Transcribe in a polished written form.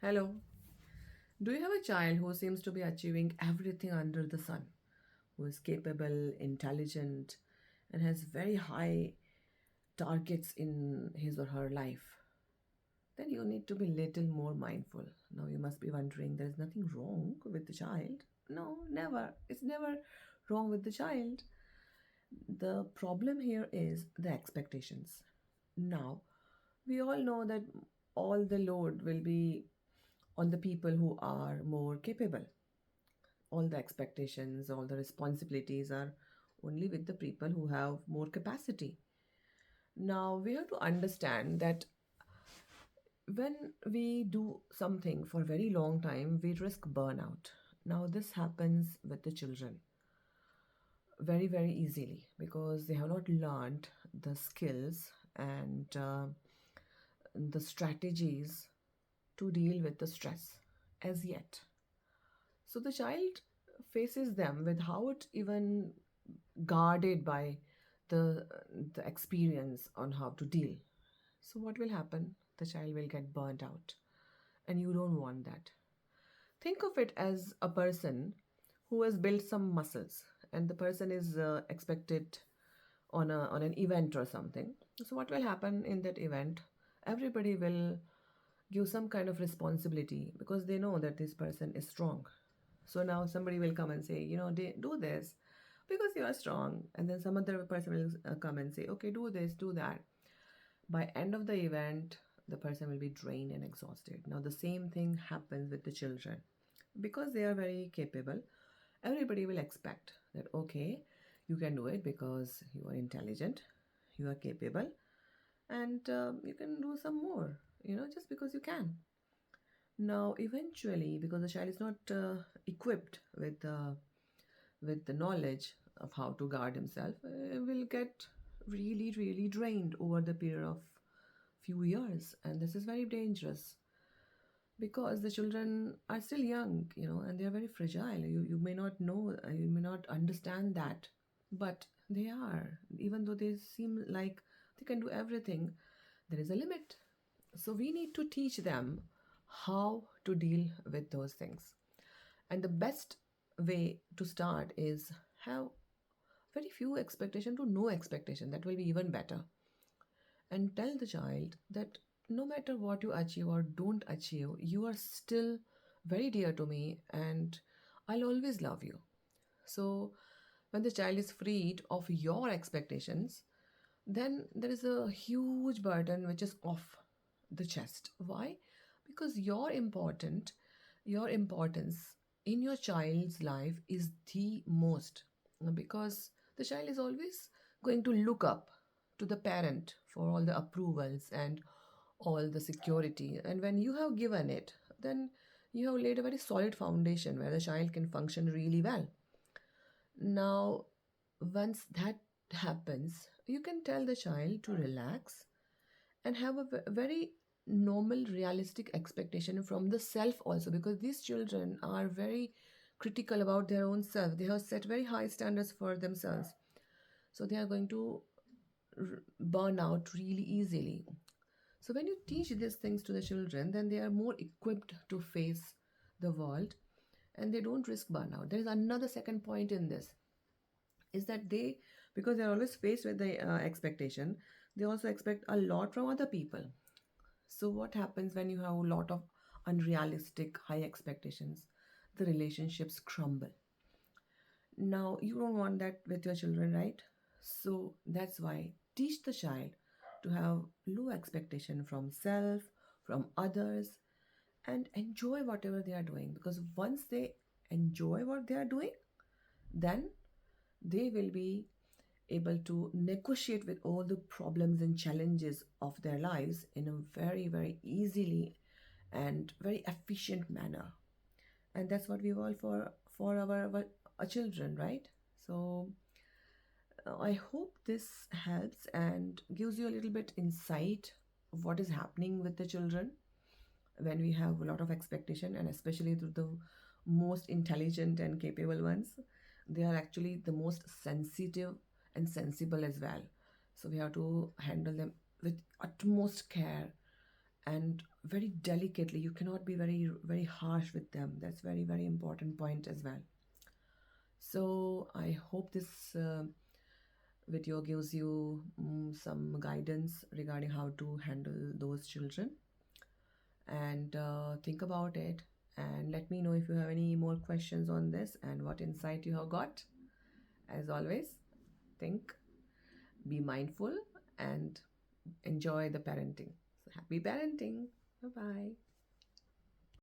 Hello. Do you have a child who seems to be achieving everything under the sun, who is capable, intelligent, and has very high targets in his or her life? Then you need to be little more mindful. Now you must be wondering there is nothing wrong with the child. No, never. It's never wrong with the child. The problem here is the expectations. Now, we all know that all the load will be on the people who are more capable. All the expectations, all the responsibilities are only with the people who have more capacity. Now, we have to understand that when we do something for a very long time, we risk burnout. Now, this happens with the children very, very easily because they have not learned the skills and the strategies to deal with the stress as yet. So the child faces them without even guarded by the the experience on how to deal. So what will happen? The child will get burnt out, and you don't want that. Think of it as a person who has built some muscles, and the person is expected on an event or something. So what will happen in that event? Everybody will give some kind of responsibility because they know that this person is strong. So now somebody will come and say, do this because you are strong. And then some other person will come and say, okay, do this, do that. By end of the event, the person will be drained and exhausted. Now the same thing happens with the children. Because they are very capable, everybody will expect that, okay, you can do it because you are intelligent, you are capable, and you can do some more, just because you can. Now, eventually, because the child is not equipped with the knowledge of how to guard himself, will get really, really drained over the period of few years, and this is very dangerous because the children are still young, and they are very fragile. You may not know, you may not understand that, but they are. Even though they seem like they can do everything, there is a limit. So we need to teach them how to deal with those things. And the best way to start is have very few expectation to no expectation. That will be even better. And tell the child that no matter what you achieve or don't achieve, you are still very dear to me and I'll always love you. So when the child is freed of your expectations, then there is a huge burden which is off the chest. Why? Because your importance in your child's life is the most. Because the child is always going to look up to the parent for all the approvals and all the security. And when you have given it, then you have laid a very solid foundation where the child can function really well. Now, once that happens, you can tell the child to relax and have a very normal, realistic expectation from the self also, because these children are very critical about their own self. They have set very high standards for themselves. So they are going to burn out really easily. So when you teach these things to the children, then they are more equipped to face the world and they don't risk burnout. There is another second point in this is that they, because they're always faced with the expectation, they also expect a lot from other people. So what happens when you have a lot of unrealistic high expectations? The relationships crumble. Now you don't want that with your children, right? So that's why teach the child to have low expectation from self, from others, and enjoy whatever they are doing, because once they enjoy what they are doing, then they will be able to negotiate with all the problems and challenges of their lives in a very, very easily and very efficient manner. And that's what we want for our children, right? So I hope this helps and gives you a little bit insight of what is happening with the children when we have a lot of expectation, and especially to the most intelligent and capable ones. They are actually the most sensitive and sensible as well. So we have to handle them with utmost care and very delicately. You cannot be very harsh with them. That's very important point as well. So I hope this video gives you some guidance regarding how to handle those children, and think about it, and let me know if you have any more questions on this and what insight you have got. As always, think, be mindful, and enjoy the parenting. So happy parenting. Bye bye.